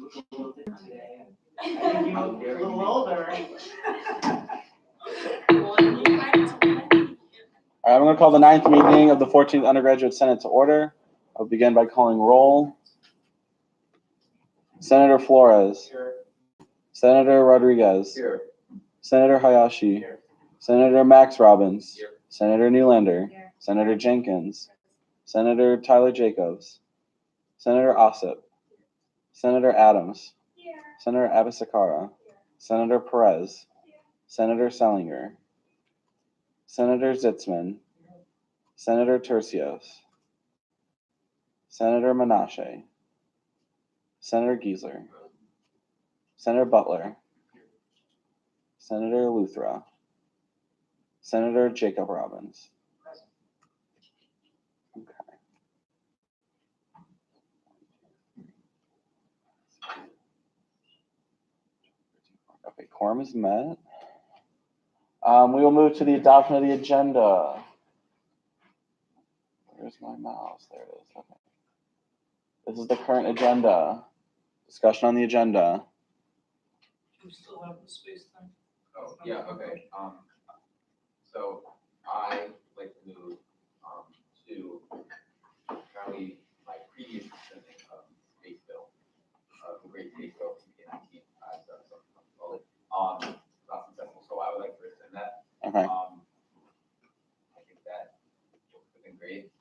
I think you're a little older. All right, I'm going to call the 9th meeting of the 14th Undergraduate Senate to order. I'll begin by calling roll. Senator Flores. Here. Senator Rodriguez. Here. Senator Hayashi. Here. Senator Max Robbins. Here. Senator Nylander. Here. Senator Jenkins. Senator Tyler Jacobs. Senator Ossip. Senator Adams. Here. Senator Abisakara. Senator Perez. Senator Sellinger. Senator Zitzman. Senator Tercios. Senator Menashe. Senator Giesler. Senator Butler. Senator Luthra. Senator Jacob Robbins. Okay. Okay, quorum is met. We will move to the adoption of the agenda. Where's my mouse? There it is. Okay. This is the current agenda. Discussion on the agenda. We still have the space then? Oh, yeah, okay, so I like to move, to apparently my previous sending of space bill, the great space bill, CPA 19, as some call it, not successful, so I would like to rescind that. Okay. I think that would have been great.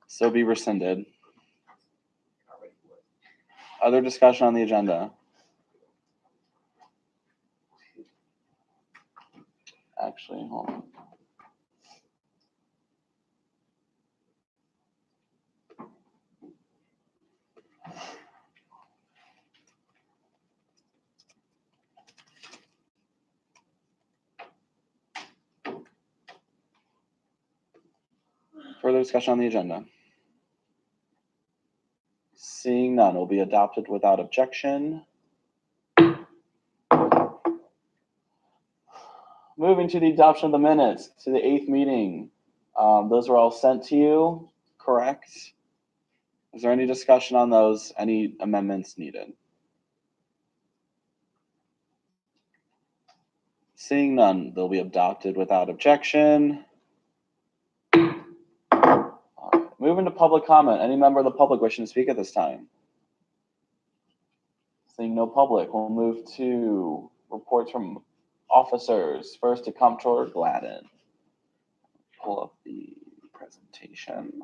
So be rescinded. Not ready for it. Other discussion on the agenda? Actually, hold on. Further discussion on the agenda? Seeing none, will be adopted without objection. Moving to the adoption of the minutes to the 8th meeting. Those were all sent to you, correct? Is there any discussion on those? Any amendments needed? Seeing none, they'll be adopted without objection. All right. Moving to public comment. Any member of the public wishing to speak at this time? Seeing no public, we'll move to reports from officers. First to Comptroller Gladden. Pull up the presentation.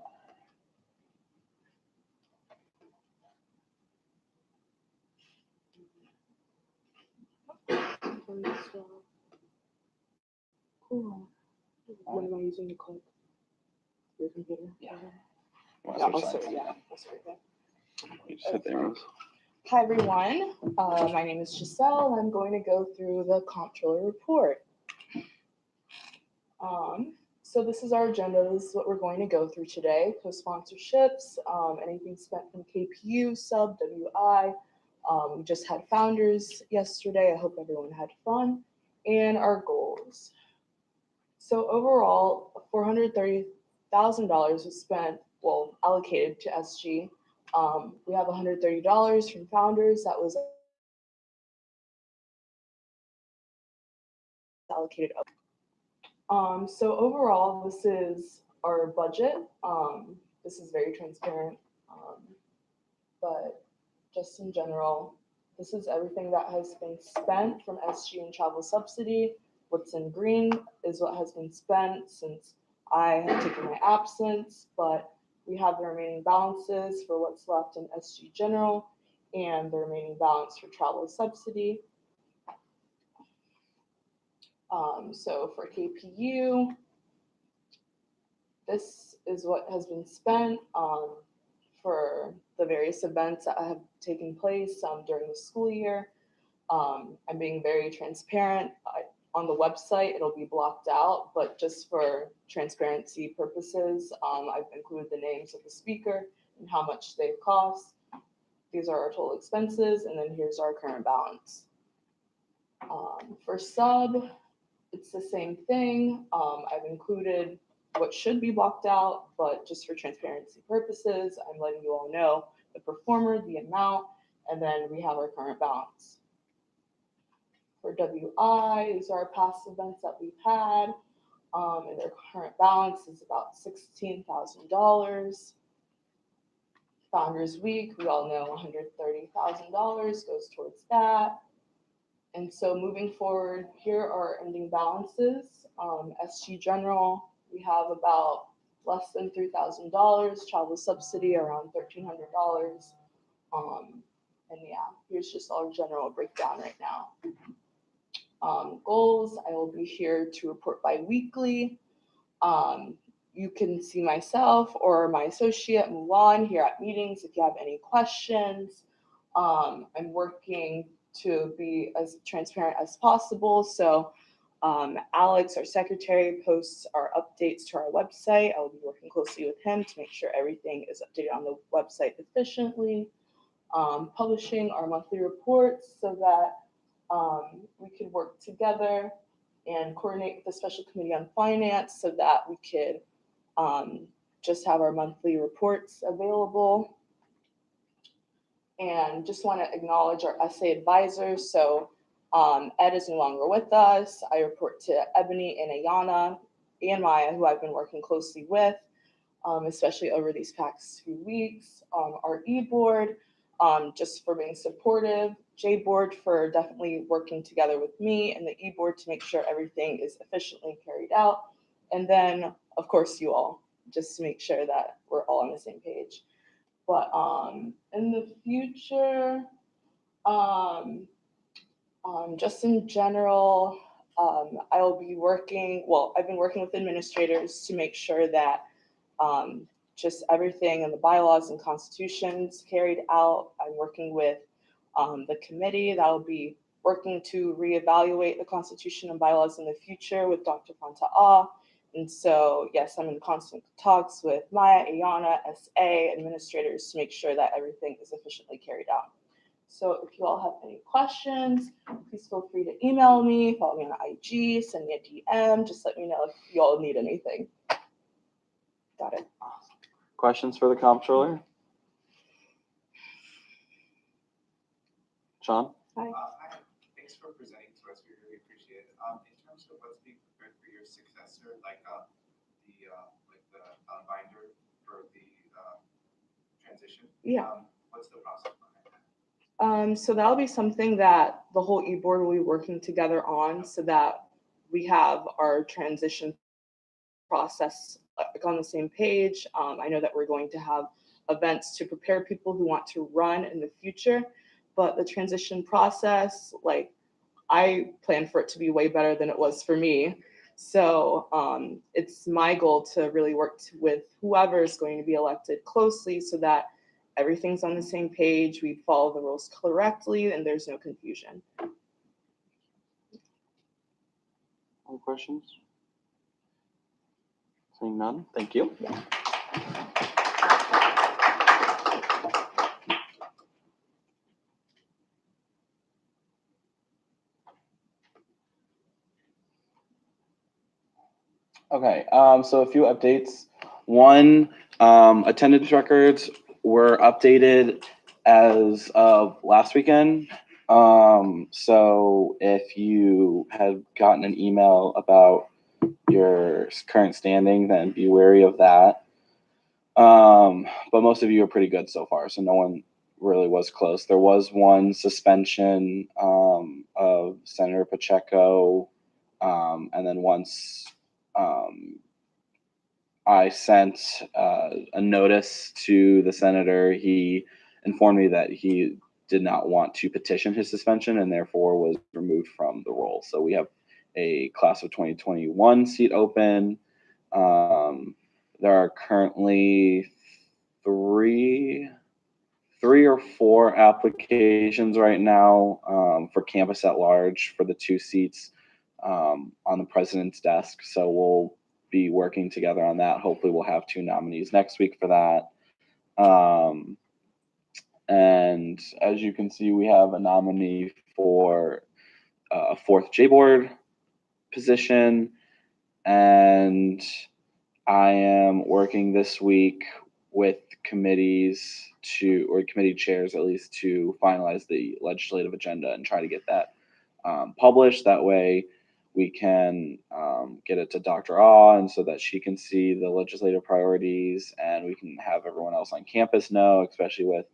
Cool. When am I using the clip? Your computer? Yeah. Yeah, I'll start, yeah. I'll start there. You just hit there, Rose. Hi, everyone. My name is Giselle, and I'm going to go through the comptroller report. So this is our agenda. This is what we're going to go through today. Co-sponsorships, anything spent from KPU, sub, WI. We just had founders yesterday. I hope everyone had fun. And our goals. So overall, $430,000 was spent, well, allocated to SG. We have $130 from founders that was allocated. So overall, this is our budget. This is very transparent, but just in general, this is everything that has been spent from SG and travel subsidy. What's in green is what has been spent since I have taken my absence, but we have the remaining balances for what's left in SG General and the remaining balance for travel subsidy. So for KPU, this is what has been spent for the various events that have taken place during the school year. I'm being very transparent. On the website, it'll be blocked out, but just for transparency purposes, I've included the names of the speaker and how much they cost. These are our total expenses, and then here's our current balance. For sub, it's the same thing. I've included what should be blocked out, but just for transparency purposes, I'm letting you all know the performer, the amount, and then we have our current balance. For WI, these are our past events that we've had, and their current balance is about $16,000. Founders Week, we all know $130,000 goes towards that. And so moving forward, here are our ending balances. SG General, we have about less than $3,000. Travel subsidy around $1,300. And yeah, here's just our general breakdown right now. Goals, I will be here to report bi-weekly. You can see myself or my associate Mulan here at meetings if you have any questions. I'm working to be as transparent as possible. So Alex, our secretary, posts our updates to our website. I will be working closely with him to make sure everything is updated on the website efficiently. Publishing our monthly reports so that we could work together and coordinate with the special committee on finance so that we could just have our monthly reports available. And just want to acknowledge our essay advisors. So Ed is no longer with us. I report to Ebony and Ayana and Maya, who I've been working closely with, especially over these past few weeks. Our e-board, just for being supportive. J-board for definitely working together with me, and the e-board to make sure everything is efficiently carried out. And then, of course, you all, just to make sure that we're all on the same page. But in the future, just in general, I will be working, I've been working with administrators to make sure that just everything in the bylaws and constitutions carried out. I'm working with the committee that will be working to reevaluate the constitution and bylaws in the future with Dr. Fanta'a. And so, yes, I'm in constant talks with Maya, Ayana, SA, administrators to make sure that everything is efficiently carried out. So if you all have any questions, please feel free to email me, follow me on IG, send me a DM, just let me know if you all need anything. Got it. Questions for the comptroller? Sean? Hi. Thanks for presenting to us. We really appreciate it. In terms of what's being prepared for your successor, like the binder for the transition. Yeah. What's the process behind that? So that'll be something that the whole e-board will be working together on so that we have our transition process on the same page. I know that we're going to have events to prepare people who want to run in the future, but the transition process, I plan for it to be way better than it was for me. So it's my goal to really work with whoever is going to be elected closely so that everything's on the same page, we follow the rules correctly, and there's no confusion. Any questions? Seeing none, thank you. Okay, so a few updates. One, attendance records were updated as of last weekend. So if you had gotten an email about your current standing, then be wary of that. But most of you are pretty good so far, so no one really was close. There was one suspension of Senator Pacheco, and then once I sent a notice to the senator, he informed me that he did not want to petition his suspension and therefore was removed from the role. So we have a class of 2021 seat open. There are currently three or four applications right now for campus at large for the 2 seats on the president's desk. So we'll be working together on that. Hopefully we'll have 2 nominees next week for that. And as you can see, we have a nominee for a 4th J-board position. And I am working this week with committees or committee chairs at least, to finalize the legislative agenda and try to get that published. That way we can get it to Dr. Ah, and so that she can see the legislative priorities, and we can have everyone else on campus know, especially with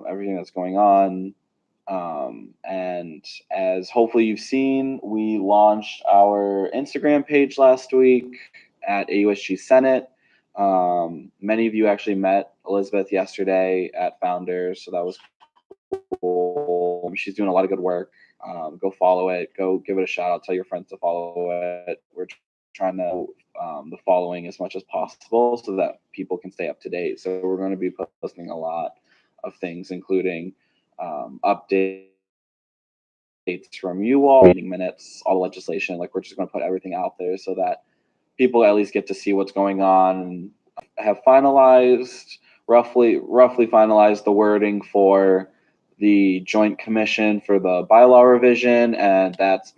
everything that's going on. And as hopefully you've seen, we launched our Instagram page last week at AUSG Senate. Many of you actually met Elizabeth yesterday at Founders, so that was cool. She's doing a lot of good work. Go follow it. Go give it a shout out. Tell your friends to follow it. We're trying to the following as much as possible so that people can stay up to date. So we're going to be posting a lot of things, including updates from you all, meeting minutes, all the legislation. Like, we're just going to put everything out there so that people at least get to see what's going on, and have roughly finalized the wording for the Joint Commission for the bylaw revision, and that's